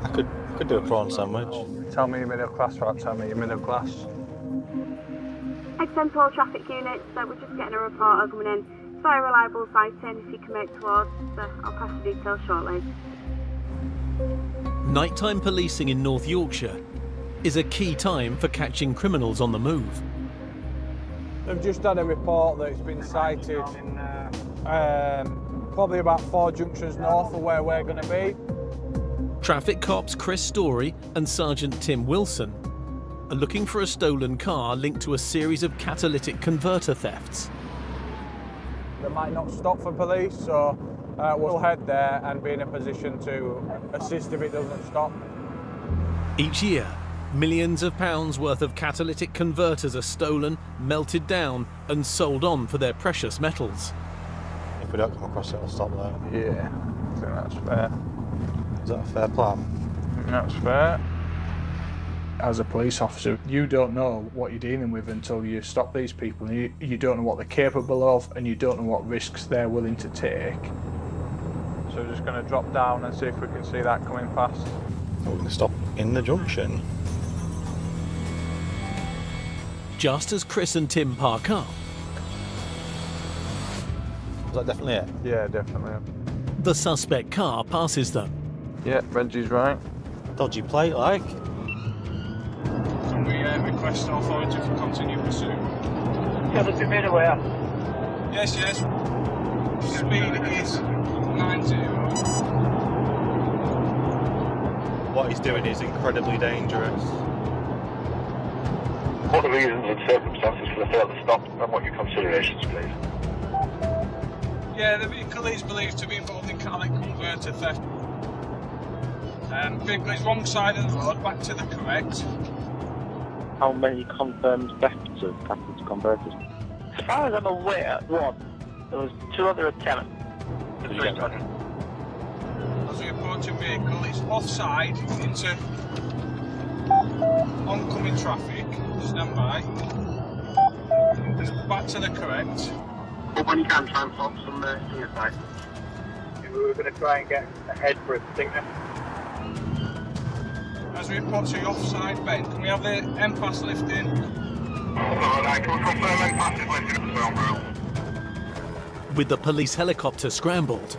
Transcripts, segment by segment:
I could do a prawn sandwich. Tell me you're middle class, right? Tell me you're middle class. S12 traffic units, so we're just getting a report coming in. It's very reliable sighting if you can make towards, so I'll pass the details shortly. Nighttime policing in North Yorkshire is a key time for catching criminals on the move. They've just had a report that it's been sighted probably about 4 junctions north of where we're going to be. Traffic cops Chris Story and Sergeant Tim Wilson are looking for a stolen car linked to a series of catalytic converter thefts. They might not stop for police, so we'll head there and be in a position to assist if it doesn't stop. Each year, millions of pounds worth of catalytic converters are stolen, melted down and sold on for their precious metals. If we don't come across it, I'll stop there. Yeah, I think that's fair. Is that a fair plan? I think that's fair. As a police officer, you don't know what you're dealing with until you stop these people. You don't know what they're capable of, and you don't know what risks they're willing to take. So we're just going to drop down and see if we can see that coming past. We're going to stop in the junction. Just as Chris and Tim park up, Is that definitely it? Yeah, definitely. the suspect car passes them. Yeah, Reggie's right. Dodgy plate, like. Can we request authority for continued pursuit? Yeah, there's a bit aware. Yes, yes. Speed is 90. What he's doing is incredibly dangerous. What are the reasons and circumstances for the further stop, and what your considerations, please? Yeah, the vehicle is believed to be involved in catalytic converter theft. Vehicle is wrong side of the road, back to the correct. How many confirmed thefts of catalytic converters? As far as I'm aware, one. There was 2 other attempts. Did you get that? As we approach a vehicle, it's offside into oncoming traffic. Stand by. It's back to the correct. But when you can try and stop some to your side. We were going to try and get ahead for a stinger. As we approach the offside bend, can we have the M-pass lifting? Alright, can we confirm M-pass is lifting at the wrong route? With the police helicopter scrambled,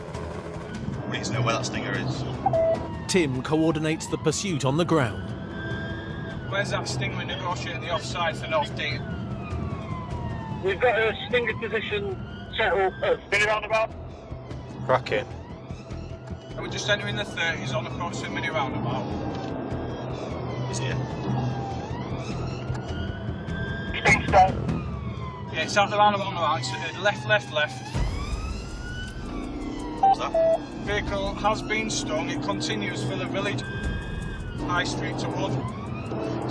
We need to know where that stinger is. Tim coordinates the pursuit on the ground. Where's that stinger negotiating the offside for North Dean? We've got a stinger position set up at spinning roundabout. Cracking. And we're just entering the 30s on approach to the mini roundabout. He's here. Speed stop. Yeah, it's at the roundabout on the right, so left. What was that? Vehicle has been stung, it continues for the village High Street to Wood.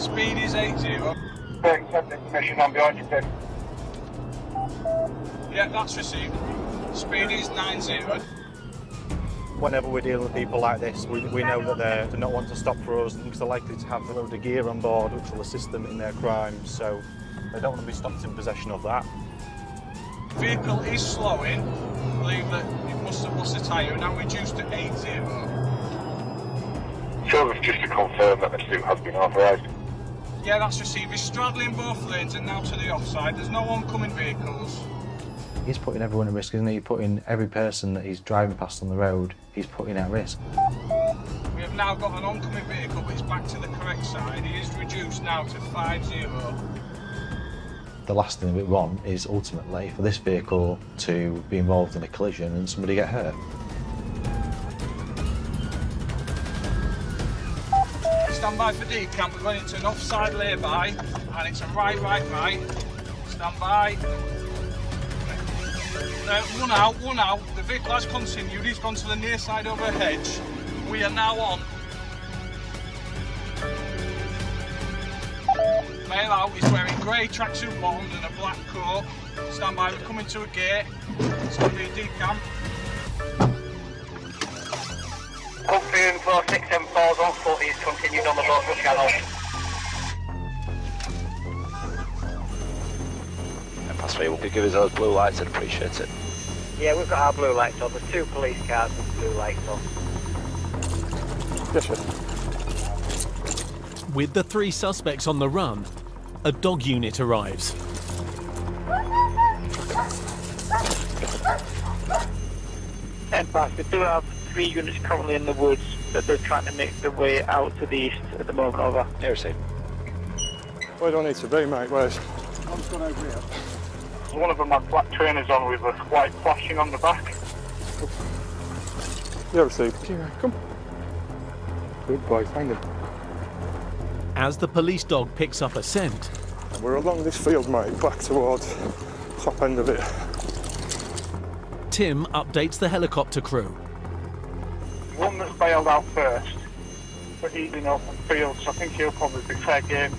Speed is 80. 37 information on behind you, Pip. Yeah, that's received. Speed is 90. Whenever we're dealing with people like this, we know that they do not want to stop for us because they're likely to have a load of gear on board which will assist them in their crimes, so they don't want to be stopped in possession of that. Vehicle is slowing. I believe that it must have lost a tyre, now reduced to 80. So just to confirm that the pursuit has been authorised. Yeah, that's received. He's straddling both lanes and now to the offside. There's no oncoming vehicles. He's putting everyone at risk, isn't he? He's putting every person that he's driving past on the road, he's putting at risk. We have now got an oncoming vehicle, but it's back to the correct side. He is reduced now to 50. The last thing we want is ultimately for this vehicle to be involved in a collision and somebody get hurt. Stand by for decamp. We're going into an offside lay-by, and it's a right. Stand by. One out. The vehicle has continued. He's gone to the near side over a hedge. We are now on. Male out is wearing grey tracksuit bottoms and a black coat. Stand by, we're coming to a gate. It's going to be a decamp. Confirm 4674's on foot is continued on the local channel. Pass 3, will you give us those blue lights? I'd appreciate it. Yeah, we've got our blue lights on. There's 2 police cars with blue lights on. Yes, sir. With the 3 suspects on the run, a dog unit arrives. Back. We do have 3 units currently in the woods, but they're trying to make their way out to the east at the moment. Over. Here, see. Where do I need to be, mate? Where's? One's gone over here. One of them had black trainers on with a white flashing on the back. Yeah, received. Here, come. Good boy, find him. As the police dog picks up a scent, We're along this field, mate, back towards top end of it. Tim updates the helicopter crew. One that's bailed out first, but he's in open field, so I think he'll probably be fair game.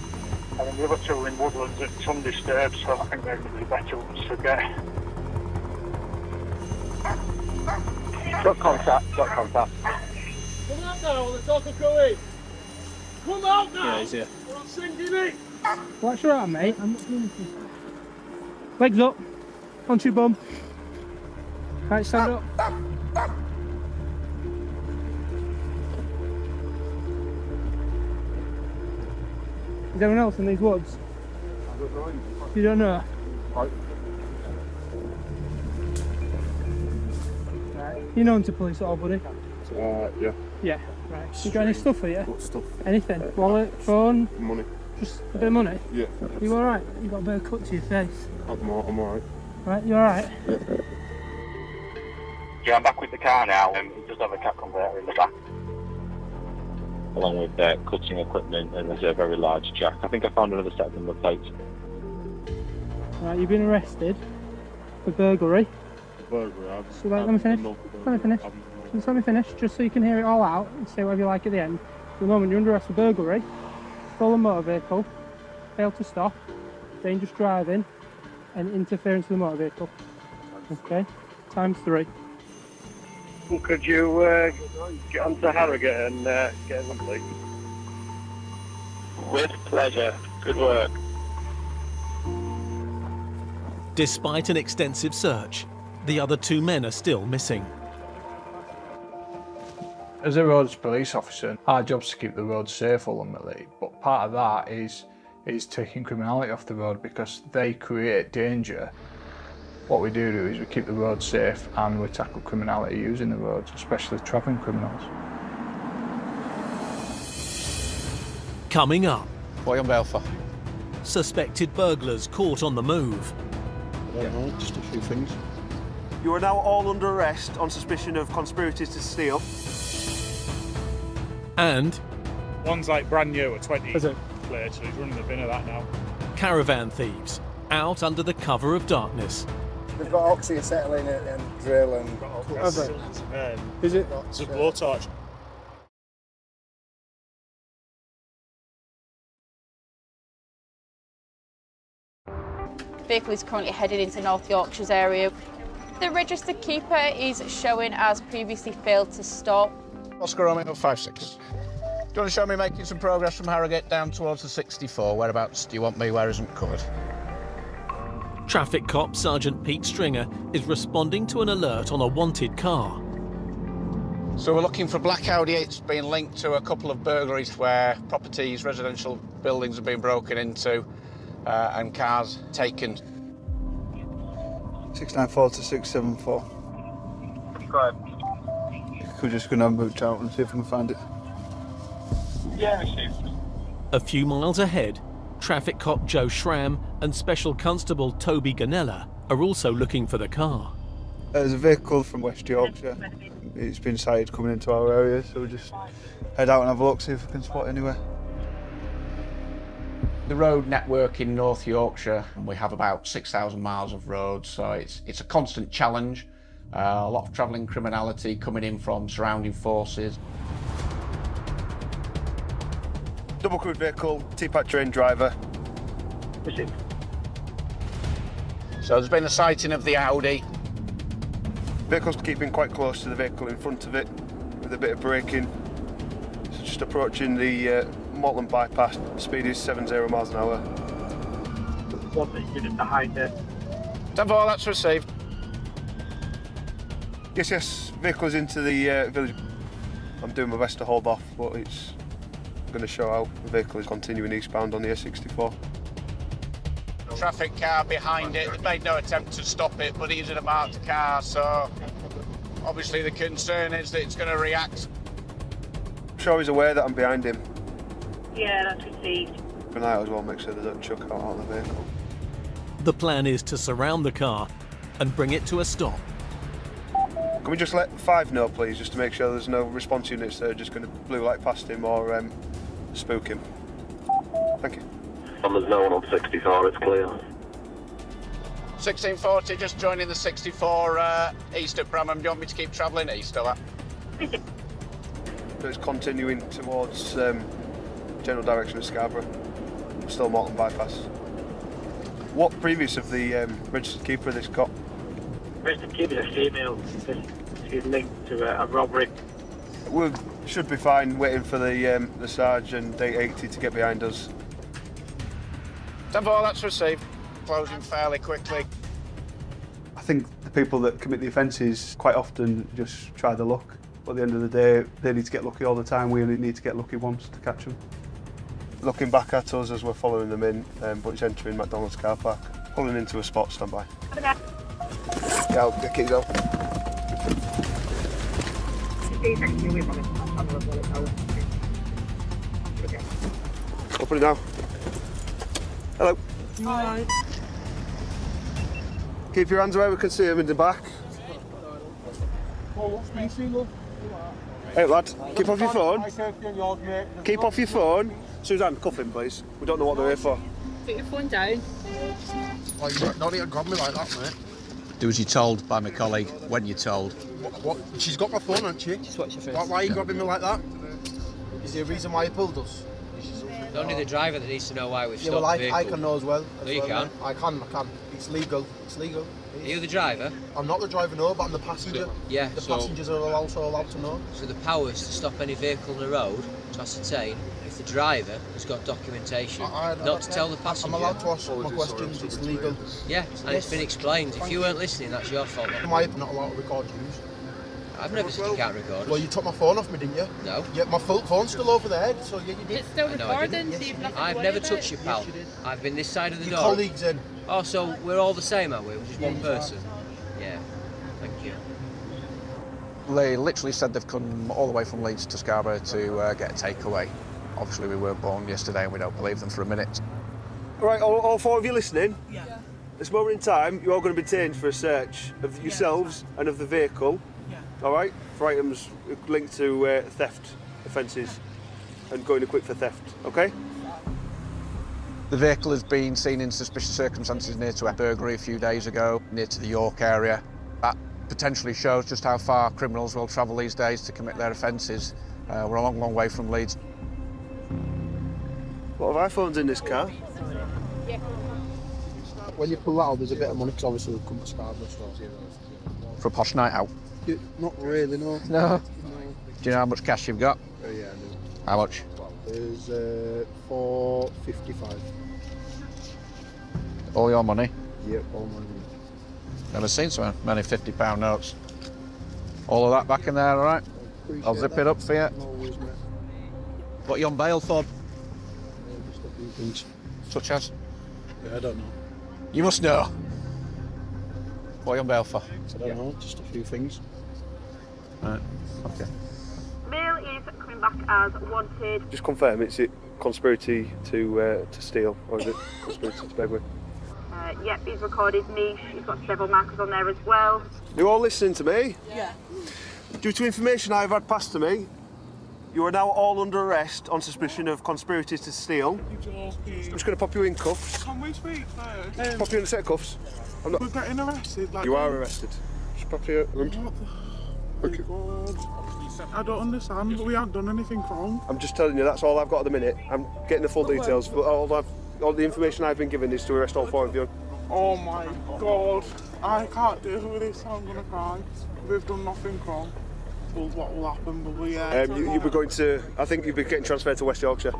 And then the other 2 are in woodlands that's undisturbed, so I think they're going to be better ones to get. Got contact. Got contact. Come out now, let's talk to crew. Come out now! Yeah, he's here. We're not sinking in! What's your arm, mate? I'm not doing anything. Legs up. Onto your bum. Right, stand up. Is anyone else in these woods? I don't know. You don't know? Right. Right. You known to police at all, buddy? Yeah. Yeah. Right. You got any stuff for you? What stuff? Anything? Wallet, phone, Money. just a bit of money? Yeah. You alright? You got a bit of cut to your face. I'm alright. Right, you alright? Yeah, I'm back with the car now, and we just have a cat converter in the back. Along with cutting equipment, and there's a very large jack. I think I found another set of number plates. Right, you've been arrested for burglary. Burglary. So let me finish. Let me finish. Just let me finish, just so you can hear it all out and say whatever you like at the end. At the moment, you're under arrest for burglary, stolen motor vehicle, failed to stop, dangerous driving, and interference with the motor vehicle. Okay, times 3. Could you get onto Harrogate and get them, please? With pleasure. Good work. Despite an extensive search, the other 2 men are still missing. As a roads police officer, our job's to keep the roads safe ultimately, but part of that is taking criminality off the road because they create danger. What we do is we keep the roads safe and we tackle criminality using the roads, especially travelling criminals. Coming up, What are you on bail for? suspected burglars caught on the move. I don't know, just a few things. You are now all under arrest on suspicion of conspiracy to steal. And One's like brand new, a 20 Is it? plate, so he's running the bin of that now. caravan thieves, out under the cover of darkness. They've got oxyacetylene and drill and... Is it? It's a blowtorch. Vehicle is currently headed into North Yorkshire's area. The registered keeper is showing as previously failed to stop. Oscar Romeo 56. Do you want to show me making some progress from Harrogate down towards the 64? Whereabouts do you want me where isn't covered? Traffic cop Sergeant Pete Stringer is responding to an alert on a wanted car. So we're looking for a black Audi. It's been linked to a couple of burglaries where properties, residential buildings have been broken into and cars taken. 694 to 674. Go ahead. We're just going to mooch out and see if we can find it. Yeah, received. A few miles ahead, traffic cop Joe Schramm and Special Constable Toby Ganella are also looking for the car. There's a vehicle from West Yorkshire. It's been sighted coming into our area, so we'll just head out and have a look, see if we can spot anywhere. The road network in North Yorkshire, and we have about 6,000 miles of road, so it's a constant challenge. A lot of travelling criminality coming in from surrounding forces. Double crewed vehicle, T-Pack train driver. Received. So there's been a sighting of the Audi. Vehicle's keeping quite close to the vehicle in front of it with a bit of braking. So just approaching the Mortland bypass. Speed is 70 miles an hour. One unit behind it. 10-4, that's received. Yes, vehicle's into the village. I'm doing my best to hold off, but it's going to show how the vehicle is continuing eastbound on the S64. Traffic car behind it. They made no attempt to stop it, but he's in a marked car, so obviously the concern is that it's going to react. I'm sure he's aware that I'm behind him. Yeah, that's received. And I as well make sure they don't chuck out of the vehicle. The plan is to surround the car and bring it to a stop. Can we just let 5 know, please, just to make sure there's no response units that are just going to blue light past him or spook him? Thank you. And there's no one on 64, it's clear. 1640, just joining the 64 east at Bramham. Do you want me to keep travelling east or that? It's continuing towards general direction of Scarborough. Still Morton bypass. What previous of the registered keeper of this got? Registered keeper is a female. She's linked to a robbery. We should be fine waiting for the Sarge and 880 to get behind us. 10-4, that's received. Closing fairly quickly. I think the people that commit the offences quite often just try their luck. But at the end of the day, they need to get lucky all the time. We only need to get lucky once to catch them. Looking back at us as we're following them in, but he's entering McDonald's car park. Pulling into a spot, stand by. Yeah, I'll get keys out. Open it now. Hello. Hi. Keep your hands where we can see him in the back. Hey lad, keep off your phone. Keep off your phone. Suzanne, cuff him please. We don't know what they're here for. Put your phone down. Oh, you don't need to grab me like that, mate. Do as you're told by my colleague, when you're told. What? She's got my phone, hasn't she? Why are you grabbing me like that? Is there a reason why you pulled us? It's only the driver that needs to know why we've stopped well, the vehicle. I can know as well. No, you can't. I can. It's legal. It's legal. Are you the driver? I'm not the driver, no, but I'm the passenger. Yeah, The so- passengers are also allowed to know. So the powers to stop any vehicle on the road to ascertain if the driver has got documentation, not to tell the passenger. I'm allowed to ask my questions. It's legal. Yeah, and it's been explained. If you weren't listening, that's your fault. Am I not allowed to record you? I've never said you can't record. Well, you took my phone off me, didn't you? No. Yeah, my phone's still over there, so yeah, you did. It's still I know I didn't. recording, so you've nothing to I've worry never about. touched you, pal. I've been this side of the Your door. colleague's in. Oh, so we're all the same, are we? We're just one person. Yeah. Thank you. They literally said they've come all the way from Leeds to Scarborough to get a takeaway. Obviously, we weren't born yesterday and we don't believe them for a minute. Right, all 4 of you listening? Yeah. At this moment in time, you're all going to be detained for a search of yourselves and of the vehicle. Yeah. All right? For items linked to theft offences and going to quick for theft, okay? The vehicle has been seen in suspicious circumstances near to a burglary a few days ago, near to the York area. That potentially shows just how far criminals will travel these days to commit their offences. We're a long, long way from Leeds. A lot of iPhones in this car. When you pull that out, there's a bit of money because obviously we've come to Scarborough. For a posh night out. Not really, no. No. Do you know how much cash you've got? Yeah, I do. How much? There's $4.55. All your money? Yep, all money. Never seen so many £50 notes. All of that back in there, all right? I'll zip it up for you. No worries, mate. What are you on bail for? Just a few things. Such as? Yeah, I don't know. You must know. What are you on bail for? I don't know, just a few things. Right, okay. Mail is coming back as wanted. Just confirm, is it conspiracy to steal, or is it conspiracy to beg with? Yep, he's recorded niche. He's got several markers on there as well. You all listening to me? Yeah. Due to information I've had passed to me, you are now all under arrest on suspicion of conspiracy to steal. I'm just going to pop you in cuffs. Can we speak first? Pop you in a set of cuffs. I'm not... We're getting arrested. Like, You are arrested. Just pop you. Okay. I don't understand, but we haven't done anything wrong. I'm just telling you, that's all I've got at the minute. I'm getting the full details, but all the information I've been given is to arrest all 4 of you. Oh my God. I can't deal with this, I'm gonna cry. We've done nothing wrong. Well, what will happen, but we You'll be going to, I think you'll be getting transferred to West Yorkshire.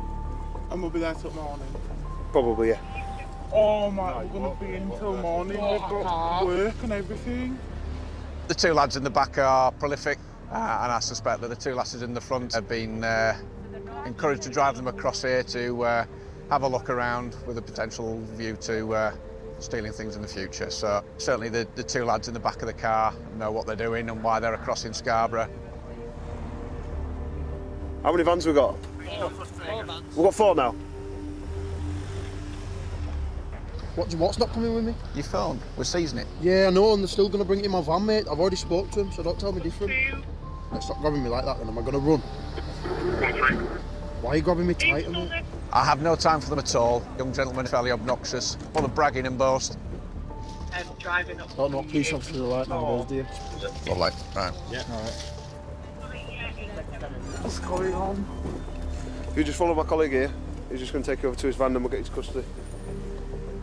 And we'll be there till morning. Probably, yeah. Oh my, we're gonna be in till morning. We've got work and everything. The 2 lads in the back are prolific, and I suspect that the 2 lasses in the front have been Encouraged to drive them across here to have a look around with a potential view to stealing things in the future. So certainly the two lads in the back of the car know what they're doing and why they're across in Scarborough. How many vans we got? 4 vans. We've got 4 now. What's not coming with me? Your phone, we're seizing it. Yeah, I know, and they're still going to bring it in my van, mate. I've already spoke to them, so don't tell me different. Let's stop grabbing me like that then, am I going to run? Why are you grabbing me tighter, mate? I have no time for them at all. Young gentlemen, fairly obnoxious, full of bragging and boast. Driving up. Don't know what police officers are like nowadays, do you? Lovely, right. Yeah. Alright. What's going on? If you just follow my colleague here, he's just going to take you over to his van and we'll get his custody.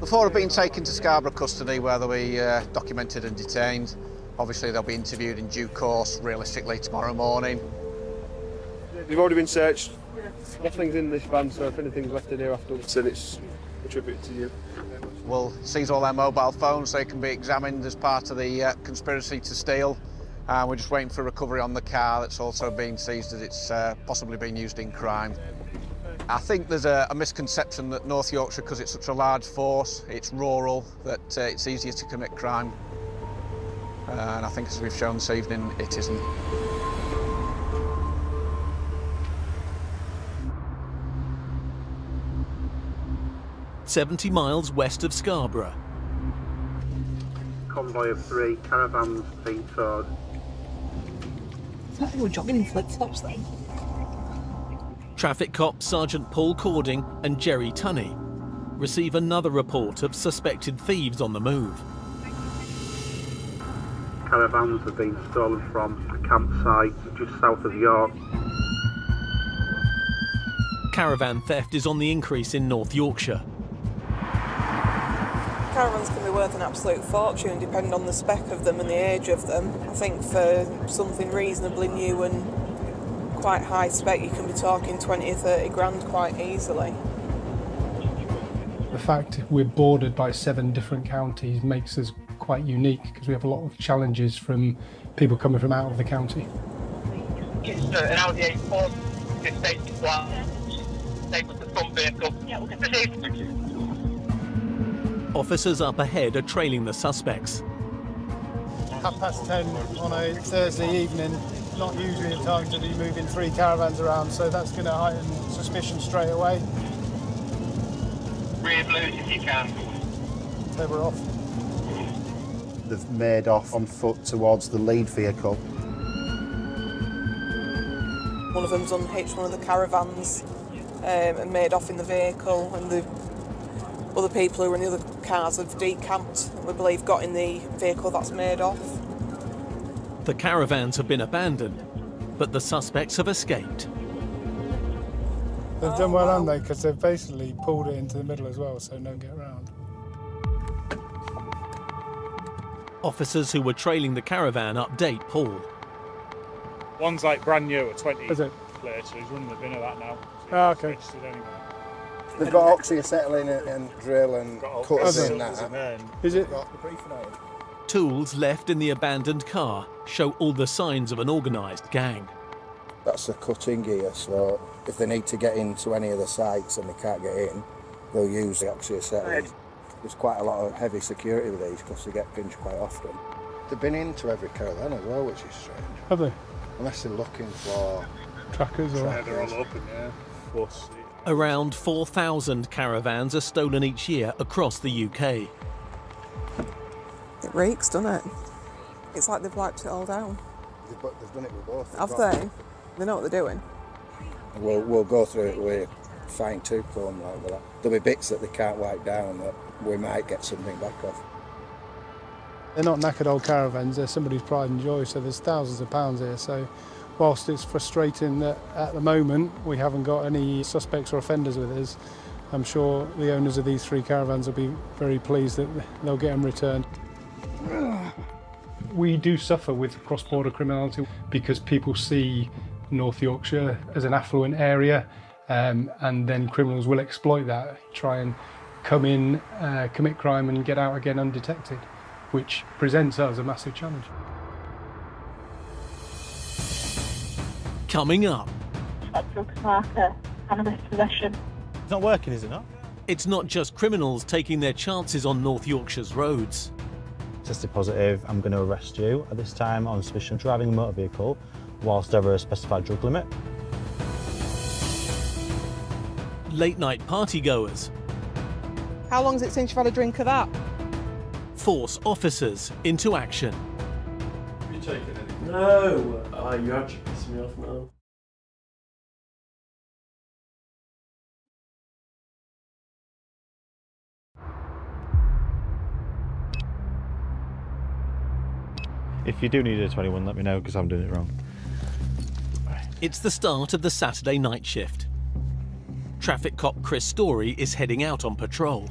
The 4 have been taken to Scarborough custody where they'll be documented and detained. Obviously they'll be interviewed in due course, realistically tomorrow morning. You've already been searched. Nothing's in this van, so if anything's left in here afterwards, then it's attributed to you. We'll seize all their mobile phones so they can be examined as part of the conspiracy to steal. We're just waiting for recovery on the car that's also been seized as it's possibly been used in crime. I think there's a misconception that North Yorkshire, because it's such a large force, it's rural, that it's easier to commit crime. And I think as we've shown this evening, it isn't. "70 miles west of Scarborough. Convoy of 3 caravans being towed. You were jogging in flip-flops then. Traffic cops Sergeant Paul Cording and Jerry Tunney receive another report of suspected thieves on the move. Caravans have been stolen from a campsite just south of York. Caravan theft is on the increase in North Yorkshire. Caravans can be worth an absolute fortune depending on the spec of them and the age of them. I think for something reasonably new and quite high spec you can be talking 20 or 30 grand quite easily. The fact we're bordered by 7 different counties makes us quite unique because we have a lot of challenges from people coming from out of the county. It's an Audi A4, this safety flat, same with the front vehicle. Officers up ahead are trailing the suspects. 10:30 on a Thursday evening, not usually a time to be moving 3 caravans around, so that's going to heighten suspicion straight away. Rear blues if you can. They were off. They've made off on foot towards the lead vehicle. One of them's unhitched one of the caravans and made off in the vehicle, and the other people who were in the other cars have decamped and we believe got in the vehicle that's made off. The caravans have been abandoned, but the suspects have escaped. They've done well, haven't they? Because they've basically pulled it into the middle as well, so don't get around. Officers who were trailing the caravan update Paul. One's like brand new, a 20 Is it? plate, so he's running the bin of that now. So Oh, okay. registered anyway. They've got oxyacetylene and drill and cutters in that. Is it? Tools left in the abandoned car show all the signs of an organised gang. That's the cutting gear, so if they need to get into any of the sites and they can't get in, they'll use the oxyacetylene. There's quite a lot of heavy security with these because they get pinched quite often. They've been into every caravan as well, which is strange. Have they? Unless they're looking for trackers or... Yeah, they're all open, yeah. Plus, Around 4,000 caravans are stolen each year across the UK. It reeks, doesn't it? It's like they've wiped it all down. They've done it with both. Have they? They know what they're doing. We'll go through it with fine-tooth comb like that. There'll be bits that they can't wipe down that we might get something back off. They're not knackered old caravans, they're somebody's pride and joy, so there's thousands of pounds here. So whilst it's frustrating that at the moment we haven't got any suspects or offenders with us, I'm sure the owners of these 3 caravans will be very pleased that they'll get them returned. We do suffer with cross-border criminality because people see North Yorkshire as an affluent area, and then criminals will exploit that, try and come in, commit crime and get out again undetected, which presents us a massive challenge. Coming up, Drugs marker, cannabis possession. It's not working, is it not? It's not just criminals taking their chances on North Yorkshire's roads. Tested positive, I'm going to arrest you at this time on suspicion of driving a motor vehicle whilst over a specified drug limit. Late-night partygoers How long is it since you've had a drink of that? force officers into action. Are you taking anything? No! Oh, you're actually pissing me off now. If you do need a 21, let me know because I'm doing it wrong. It's the start of the Saturday night shift. Traffic cop Chris Story is heading out on patrol.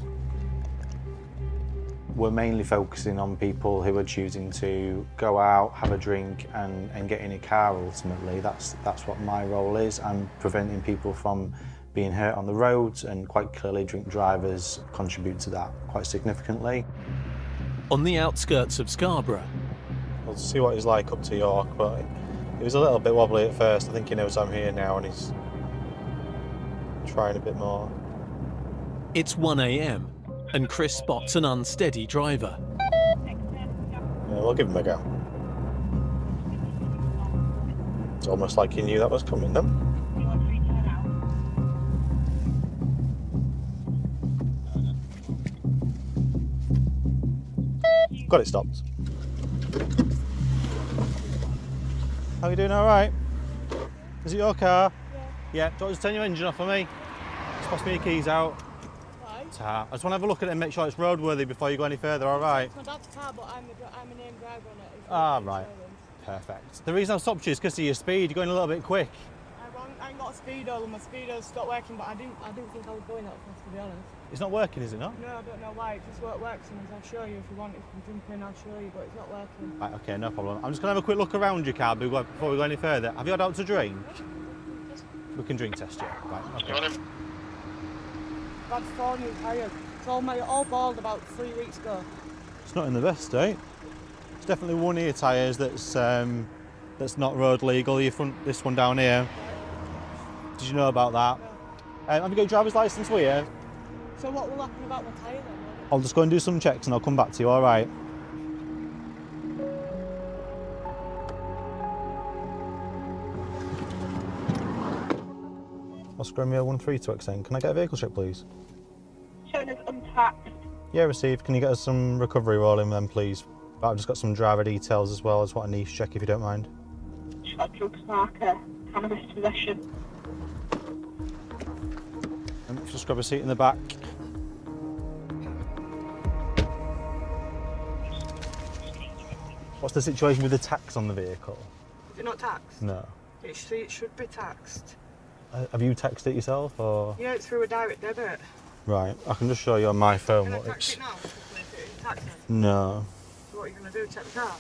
We're mainly focusing on people who are choosing to go out, have a drink and get in a car ultimately. That's what my role is. I'm preventing people from being hurt on the roads, and quite clearly drink drivers contribute to that quite significantly. On the outskirts of Scarborough, We'll see what he's like up to York, but he was a little bit wobbly at first. I think he knows I'm here now and he's trying a bit more. it's 1 a.m. and Chris spots an unsteady driver. Yeah, we'll give him a go. It's almost like he knew that was coming then. Got it stopped. How are you doing, all right? Is it your car? Yeah. Don't just turn your engine off for me. Just pass me your keys out. Why? I just want to have a look at it and make sure it's roadworthy before you go any further, all right? It's my dad's car, but I'm a named driver on it. Ah, right. Perfect. The reason I've stopped you is because of your speed. You're going a little bit quick. I ain't got a speedo, and my speedo's stopped working, but I didn't think I was going that fast, to be honest. It's not working, is it not? No, I don't know why. It just won't work sometimes. I'll show you if you want. If you jump in, I'll show you, but it's not working. Right, okay, no problem. I'm just going to have a quick look around your car before we go any further. Have you had out to drink? We can drink test you. Right, okay. I've had 4 new tyres. It's all bald about 3 weeks ago. It's not in the best state. It's definitely one of your tyres that's not road legal. Your front, this one down here. Did you know about that? Have you got your driver's licence with you? So what will happen about my tyre then? I'll just go and do some checks and I'll come back to you, all right? Oscar Romeo 132XN, can I get a vehicle check, please? Showing as untaxed. Yeah, received. Can you get us some recovery rolling then, please? I've just got some driver details as well. I just want a niche check if you don't mind. Drugs marker, cannabis possession. Just grab a seat in the back. What's the situation with the tax on the vehicle? Is it not taxed? No. It should be taxed. Have you taxed it yourself, or? Yeah, it's through a direct debit. Right, I can just show you on my phone Can I what tax it's. it now? If it taxes? No. So what are you going to do? Check the car?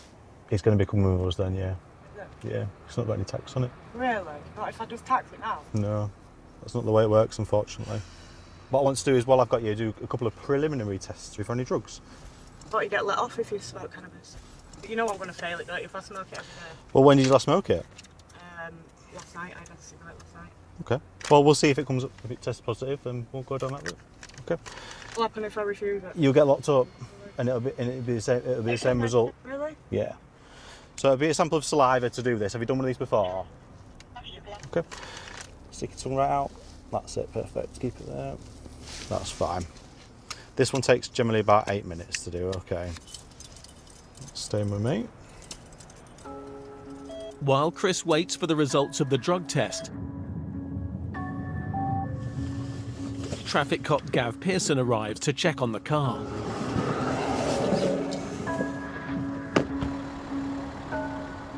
It's going to become with us then, yeah. Is it? Yeah, it's not got any tax on it. Really? Not if I just tax it now? No, that's not the way it works, unfortunately. What I want to do is, while I've got you, do a couple of preliminary tests for any drugs. I thought you get let off if you smoke cannabis. You know I'm going to fail it, don't you, if I smoke it every day? Well, when did you last smoke it? Last night, I had a cigarette last night. Okay. Well, we'll see if it comes up. If it tests positive, then we'll go down that route. Okay. What'll happen if I refuse it? You'll get locked up, and it'll be the same. It'll be the same result. Really? Yeah. So it'll be a sample of saliva to do this. Have you done one of these before? Okay. Stick your tongue right out. That's it. Perfect. Keep it there. That's fine. This one takes generally about 8 minutes to do. Okay. Stay with me. While Chris waits for the results of the drug test, traffic cop Gav Pearson arrives to check on the car.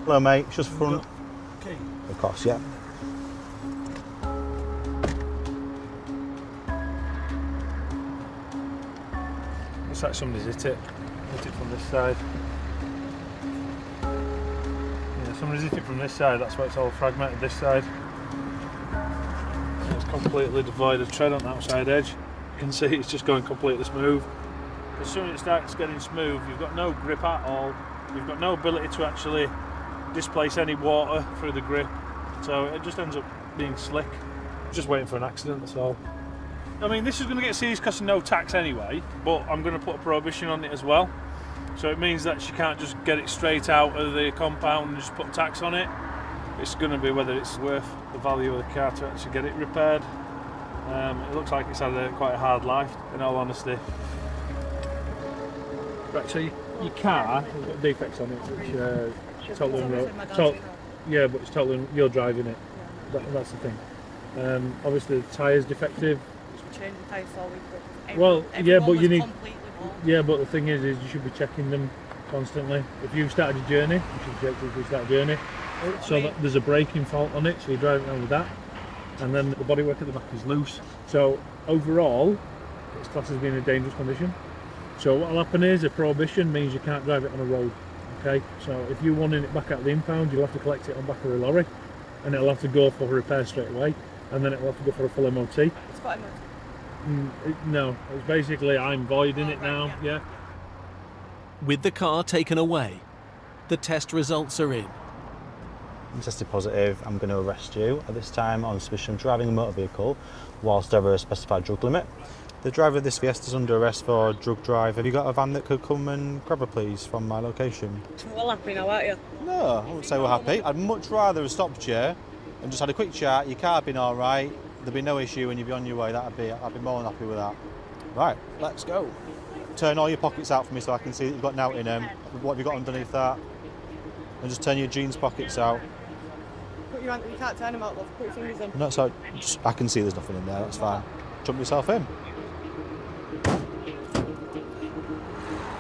Hello, mate. It's just front. Okay. Of course, yeah. Looks like somebody's hit it. Hit it from this side. Yeah, somebody's hit it from this side. That's why it's all fragmented this side. And it's completely devoid of tread on the outside edge. You can see it's just going completely smooth. As soon as it starts getting smooth, you've got no grip at all. You've got no ability to actually displace any water through the grip. So it just ends up being slick. Just waiting for an accident, that's all. I mean, this is going to get seized because of no tax anyway, but I'm going to put a prohibition on it as well. So it means that she can't just get it straight out of the compound and just put tax on it. It's going to be whether it's worth the value of the car to actually get it repaired. It looks like it's had quite a hard life, in all honesty. Right, so your car has got defects on it, which yeah, but it's totally you're driving it. That's the thing. Obviously, the tyre's defective. Change the tyres 4 weeks. Well, yeah, but you need. Yeah, but the thing is you should be checking them constantly. If you've started a journey, you should check if you start a journey. So that there's a braking fault on it, so you're driving around with that, and then the bodywork at the back is loose. So overall, it's classed as being in a dangerous condition. So what'll happen is a prohibition means you can't drive it on a road. Okay, so if you're wanting it back out of the impound, you'll have to collect it on back of a lorry, and it'll have to go for repair straight away, and then it'll have to go for a full MOT. It's got MOT. No, it's basically I'm voiding it now, yeah. With the car taken away, the test results are in. I'm tested positive. I'm going to arrest you at this time on suspicion of driving a motor vehicle whilst over a specified drug limit. The driver of this Fiesta is under arrest for drug drive. Have you got a van that could come and grab her, please, from my location? Well happy now, aren't you? No, I wouldn't say we're happy. I'd much rather have stopped you and just had a quick chat. Your car been all right. There'd be no issue and you'd be on your way. I'd be more than happy with that. Right, let's go. Turn all your pockets out for me so I can see that you've got nout in them. What have you got underneath that? And just turn your jeans pockets out. Put your hand, you can't turn them out, love. Put your fingers in. No, so I can see there's nothing in there. That's fine. Jump yourself in.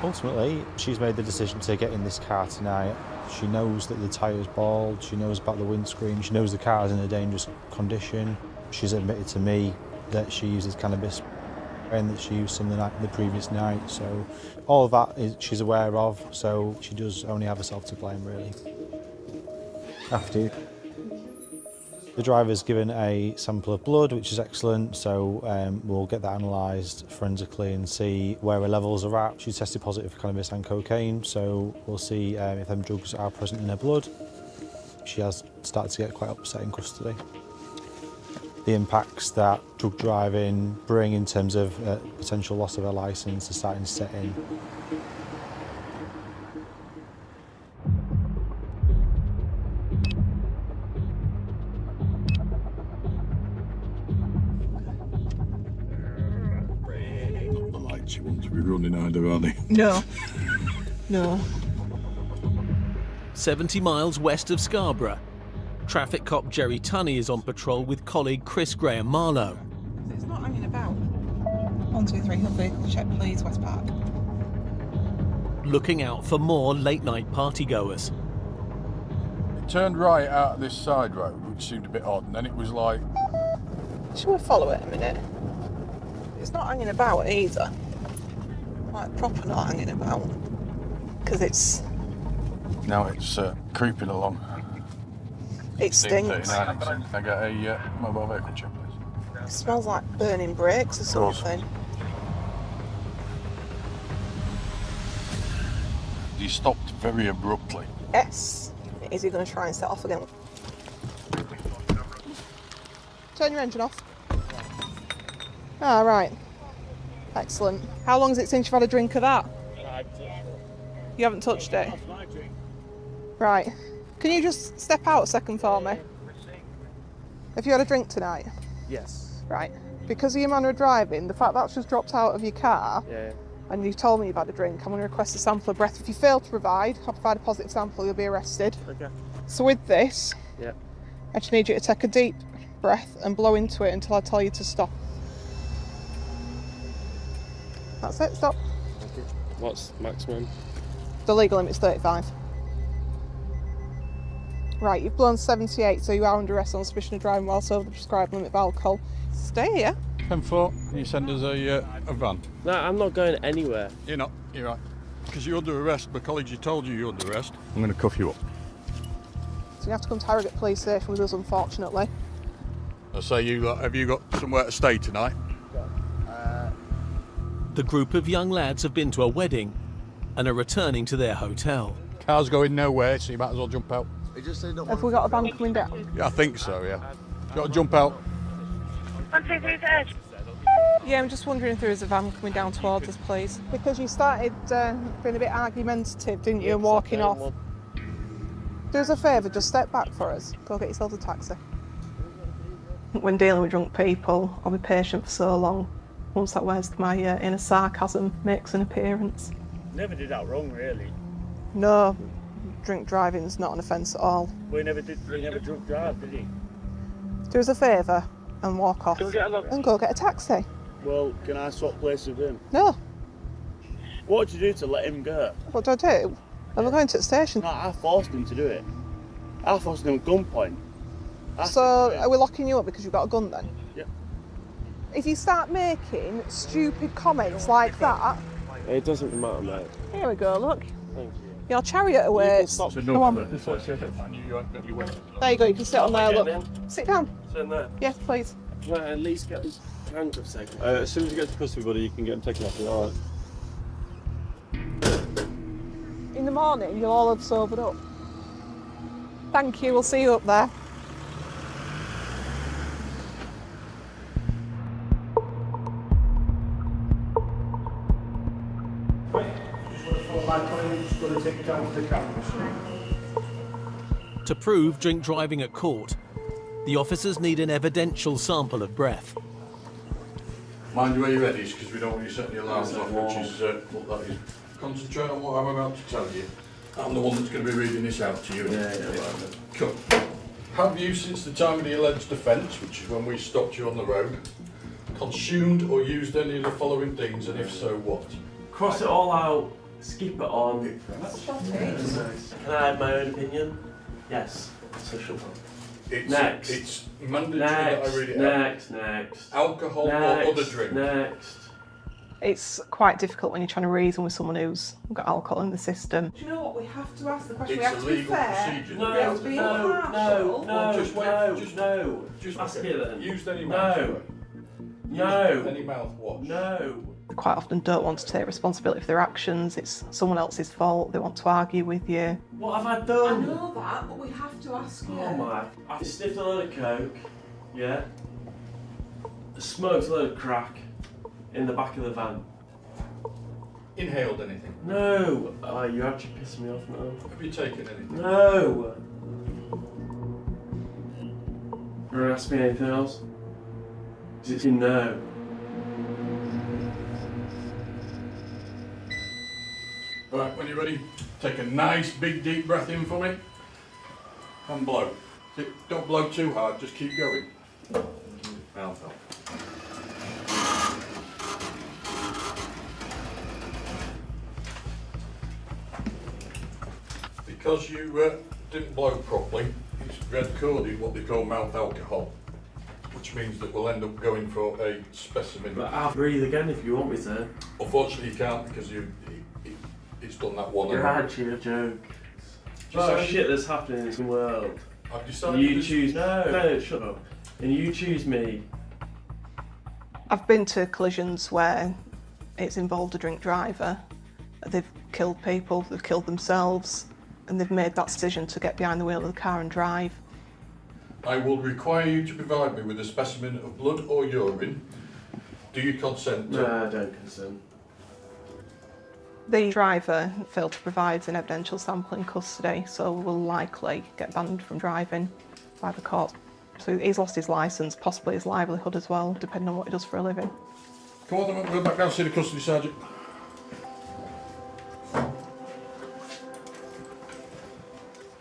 Ultimately, she's made the decision to get in this car tonight. She knows that the tyre's bald. She knows about the windscreen. She knows the car's in a dangerous condition. She's admitted to me that she uses cannabis and that she used some the previous night. So all of that she's aware of. So she does only have herself to blame, really. After the driver's given a sample of blood, which is excellent. So we'll get that analysed forensically and see where her levels are at. She's tested positive for cannabis and cocaine. So we'll see if them drugs are present in her blood. She has started to get quite upset in custody. The impacts that drug driving bring in terms of potential loss of her licence are starting to set in. Not the lights you want to be running either, are they? No. No. 70 miles west of Scarborough, traffic cop Jerry Tunney is on patrol with colleague Chris Graham Marlowe. It's not hanging about. 123 Hill vehicle check, please, West Park. Looking out for more late-night partygoers. It turned right out of this side road, which seemed a bit odd, and then it was like... Shall we follow it a minute? It's not hanging about either. Like, proper not hanging about. Because it's... Now it's creeping along. It stinks. Can I get a mobile vehicle check, please? It smells like burning brakes or something. He stopped very abruptly. Yes. Is he going to try and set off again? Turn your engine off. Ah, right. Excellent. How long is it since you've had a drink of that? You haven't touched it? Right. Can you just step out a second for me? Have you had a drink tonight? Yes. Right. Because of your manner of driving, the fact that's just dropped out of your car, Yeah. and you told me you've had a drink, I'm going to request a sample of breath. If you fail to provide a positive sample, you'll be arrested. Okay. So with this, Yeah. I just need you to take a deep breath and blow into it until I tell you to stop. That's it, stop. Thank you. What's maximum? The legal limit's 35. Right, you've blown 78, so you are under arrest on suspicion of driving whilst over the prescribed limit of alcohol. Stay here. 10-4, can you send us a van? No, I'm not going anywhere. You're not, you're right. Because you're under arrest, my colleagues, you told you you're under arrest. I'm going to cuff you up. So you have to come to Harrogate Police Station with us, unfortunately. I say, have you got somewhere to stay tonight? The group of young lads have been to a wedding and are returning to their hotel. Car's going nowhere, so you might as well jump out. Have we got a van coming down? Yeah, I think so, yeah. Got to jump out. 123 to edge. Yeah, I'm just wondering if there is a van coming down towards us, please. Because you started being a bit argumentative, didn't you, and walking off. Do us a favour, just step back for us. Go get yourself a taxi. When dealing with drunk people, I'll be patient for so long. Once that wears my inner sarcasm makes an appearance. Never did that wrong, really. No, drink driving's not an offence at all. We never drunk drive, did he? Do us a favour and walk off. And go get a taxi. Well, can I swap places with him? No. What would you do to let him go? What do I do? Am I going to the station? No, I forced him to do it. I forced him at gunpoint. So, are we locking you up because you've got a gun then? Yeah. If you start making stupid comments like that... It doesn't matter, mate. Here we go, look. Thank you. Your chariot awaits. Come on. There you go, you can sit on there, look. Sit down. Sit in there. Yes, please. Right, at least get these handcuffs taken. As soon as you get to custody, buddy, you can get them taken off. All right. In the morning, you'll all have sobered up. Thank you, we'll see you up there. To prove drink driving at court, the officers need an evidential sample of breath. Mind you where your head is, because we don't want you setting the alarms off, which is what that is. Concentrate on what I'm about to tell you. I'm the one that's going to be reading this out to you. Come. Have you, since the time of the alleged offence, which is when we stopped you on the road, consumed or used any of the following things, and if so, what? Cross it all out, skip it on. Can I have my own opinion? Yes. So shut up. Next. It's mandatory that I read it out. Next. Alcohol or other drink. Next. It's quite difficult when you're trying to reason with someone who's got alcohol in the system. Do you know what? We have to ask the question. It's we have to be legal fair. procedure. No, we have to be impartial. Just Ask it then. Used any mouthwash? No. Any mouthwash? No. They quite often don't want to take responsibility for their actions. It's someone else's fault. They want to argue with you. What have I I done? know that, but we have to ask you. Oh my. I sniffed a load of coke, yeah? Smoked a load of crack in the back of the van. Inhaled anything? No! Oh, you're actually pissing me off now. Have you taken anything? No! You want to ask me anything else? Is it no? Right, when you're ready, take a nice big deep breath in for me and blow. Don't blow too hard, just keep going. Mouth up. Because you didn't blow properly, it's red coded what they call mouth alcohol, which means that we'll end up going for a specimen. But I'll breathe again if you want me to. Unfortunately you can't, because it's done that one. You're actually a joke. Oh shit that's happening in this world. I've decided You choose... No, shut up. And you choose me. I've been to collisions where it's involved a drink driver. They've killed people, they've killed themselves, and they've made that decision to get behind the wheel of the car and drive. I will require you to provide me with a specimen of blood or urine. Do you consent to? No, I don't consent. The driver failed to provide an evidential sample in custody, so will likely get banned from driving by the court. So he's lost his licence, possibly his livelihood as well, depending on what he does for a living. Come on, then, we'll go back down and see the custody sergeant.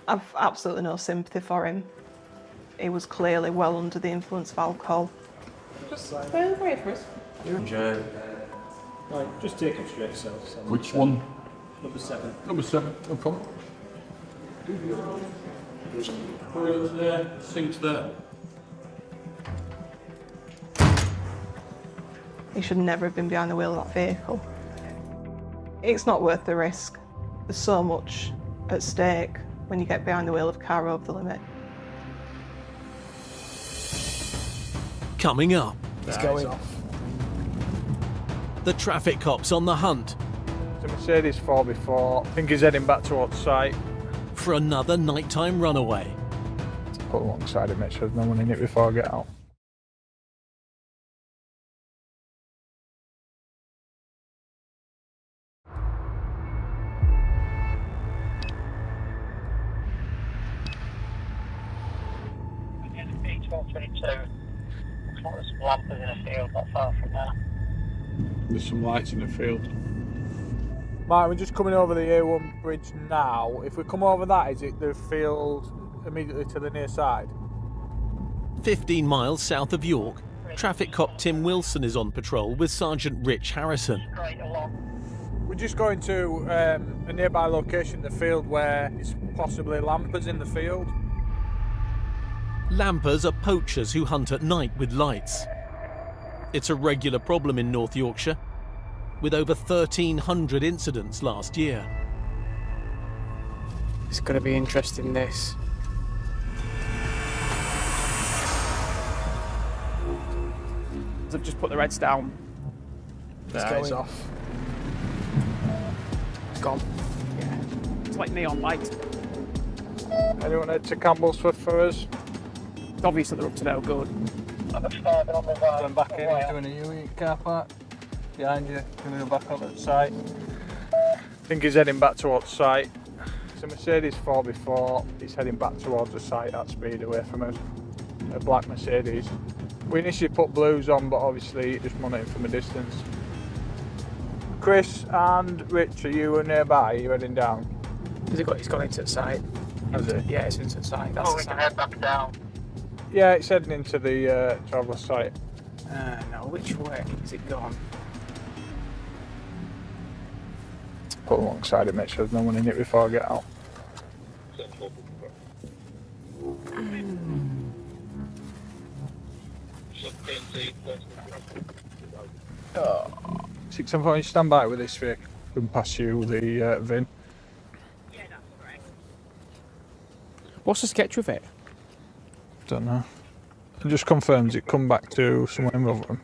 I've absolutely no sympathy for him. He was clearly well under the influence of alcohol. Just stay over here for us. You're a joke. Right, just take him straight south. Which one? Number 7. Number 7, no problem. Toilet's there, sink's there. He should never have been behind the wheel of that vehicle. It's not worth the risk. There's so much at stake when you get behind the wheel of a car over the limit. Coming up. It's going off. The traffic cops on the hunt It's a Mercedes 4x4. I think he's heading back towards site. for another nighttime runaway. Put alongside it, make sure there's no one in it before I get out. S12-E13. Looks like there's some lampers in a field not far from there. There's some lights in the field. Right, we're just coming over the A1 bridge now. If we come over that, is it the field immediately to the near side? 15 miles south of York, traffic cop Tim Wilson is on patrol with Sergeant Rich Harrison. We're just going to a nearby location, the field where it's possibly lampers in the field. Lampers are poachers who hunt at night with lights. It's a regular problem in North Yorkshire, with over 1,300 incidents last year. It's going to be interesting, this. I've just put the reds down. It's off. It's gone. Yeah. It's like neon light. Anyone head to Campbellsford for us? It's obvious that they're up to no good. Going back in, doing a U-turn car park. Behind you, going to go back onto the site. I think he's heading back towards site. It's a Mercedes 4x4. He's heading back towards the site at speed away from us. A black Mercedes. We initially put blues on, but obviously just monitoring from a distance. Chris and Rich, are you nearby? Are you heading down? He's gone into the site. Has it? Yeah, it's into the site. That's We can head back down. Yeah, it's heading into the traveller site. No, which way is it gone? Put alongside it, make sure there's no one in it before I get out. Oh. 674, stand by with this vehicle. Can pass you the VIN. Yeah, that's correct. What's the sketch of it? Don't know. It just confirms it come back to somewhere in Rotherham.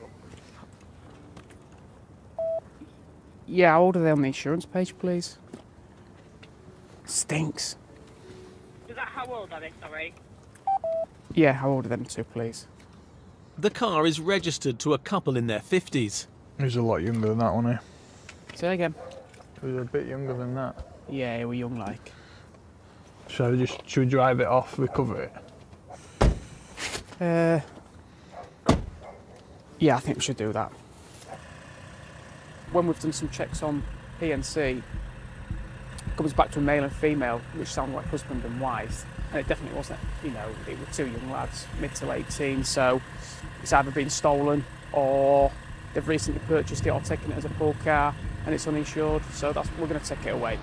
Yeah, how old are they on the insurance page, please? Stinks. Is that how old are they, sorry? Yeah, how old are them two, please? The car is registered to a couple in their 50s. He's a lot younger than that one here. Say again. He's a bit younger than that. Yeah, we're young like. Should we drive it off, recover it? Yeah, I think we should do that. When we've done some checks on PNC, it comes back to a male and female, which sound like husband and wife. And it definitely wasn't, you know, it were two young lads, mid to late teens, so it's either been stolen or they've recently purchased it or taken it as a pool car and it's uninsured, so we're going to take it away.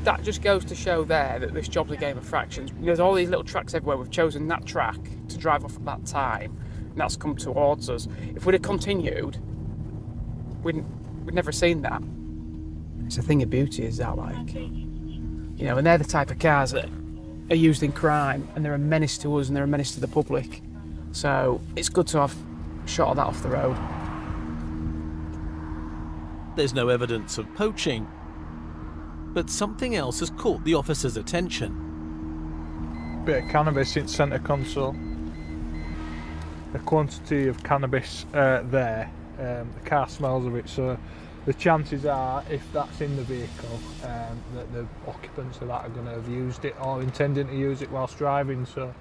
That just goes to show there that this job's a game of fractions. There's all these little tracks everywhere. We've chosen that track to drive off at that time, and that's come towards us. If we'd have continued, we'd never seen that. It's a thing of beauty, is that, like? You know, and they're the type of cars that are used in crime, and they're a menace to us and they're a menace to the public. So it's good to have shot of that off the road. There's no evidence of poaching, but something else has caught the officer's attention. Bit of cannabis in centre console. The quantity of cannabis there, the car smells of it, so the chances are, if that's in the vehicle, that the occupants of that are going to have used it or intending to use it whilst driving, so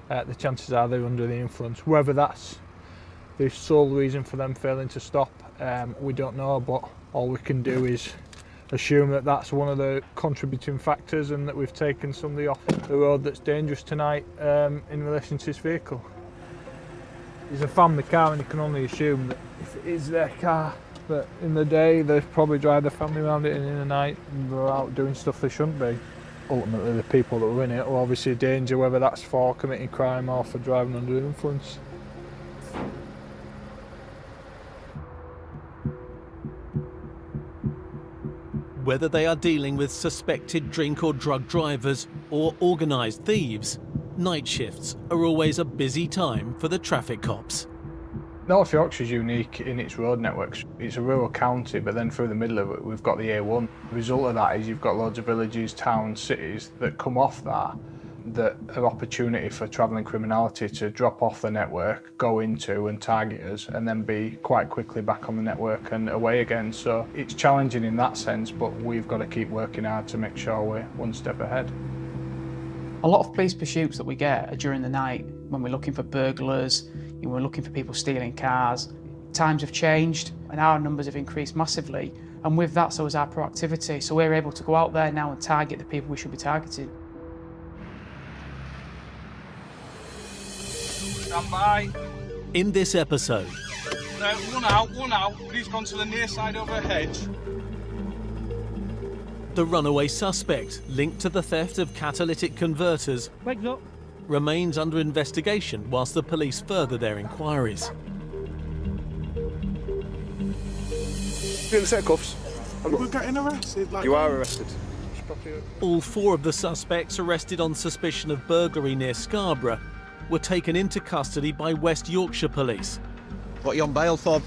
the chances are they're under the influence. Whether that's the sole reason for them failing to stop, we don't know, but all we can do is assume that that's one of the contributing factors and that we've taken somebody off the road that's dangerous tonight in relation to this vehicle. He's a family car and you can only assume that if it is their car, that in the day they've probably drive their family around it and in the night and they're out doing stuff they shouldn't be. Ultimately the people that were in it are obviously a danger, whether that's for committing crime or for driving under influence. Whether they are dealing with suspected drink or drug drivers or organised thieves, night shifts are always a busy time for the traffic cops. North Yorkshire's unique in its road networks. It's a rural county, but then through the middle of it we've got the A1. The result of that is you've got loads of villages, towns, cities that come off that, that an opportunity for travelling criminality to drop off the network, go into and target us, and then be quite quickly back on the network and away again. So it's challenging in that sense, but we've got to keep working hard to make sure we're one step ahead. A lot of police pursuits that we get are during the night when we're looking for burglars, we're looking for people stealing cars. Times have changed and our numbers have increased massively, and with that so has our proactivity, so we're able to go out there now and target the people we should be targeting. Stand by. In this episode, One out, please go to the near side over a hedge. the runaway suspect linked to the theft of catalytic converters Legs up. remains under investigation whilst the police further their inquiries. You in a set of cuffs? We're getting arrested. You are arrested. All 4 of the suspects arrested on suspicion of burglary near Scarborough were taken into custody by West Yorkshire Police. What are you on bail for?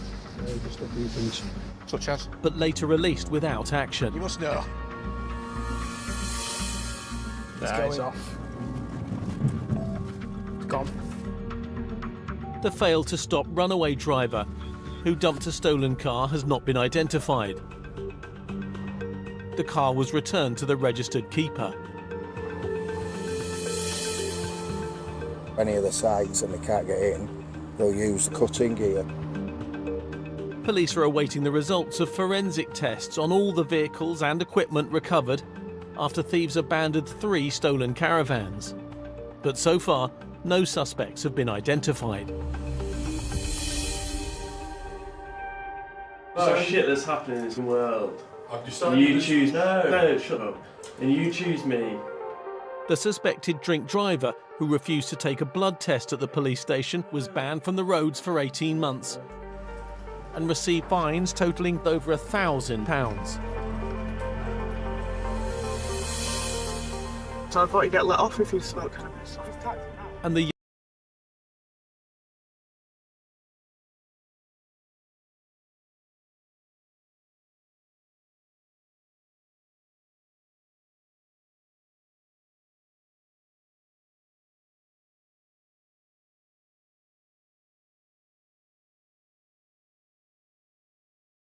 Just a few things. Such as? But later released without action. You must know. It's off. It's gone. The fail to stop runaway driver who dumped a stolen car has not been identified. The car was returned to the registered keeper. Any of the sites and they can't get in, they'll use the cutting gear. Police are awaiting the results of forensic tests on all the vehicles and equipment recovered after thieves abandoned 3 stolen caravans. But so far, no suspects have been identified. Oh shit that's happening in this world. I've decided You choose... No, shut up. And you choose me. The suspected drink driver, who refused to take a blood test at the police station, was banned from the roads for 18 months and received fines totalling over £1,000. So I thought you'd get let off if you smoked cannabis. And the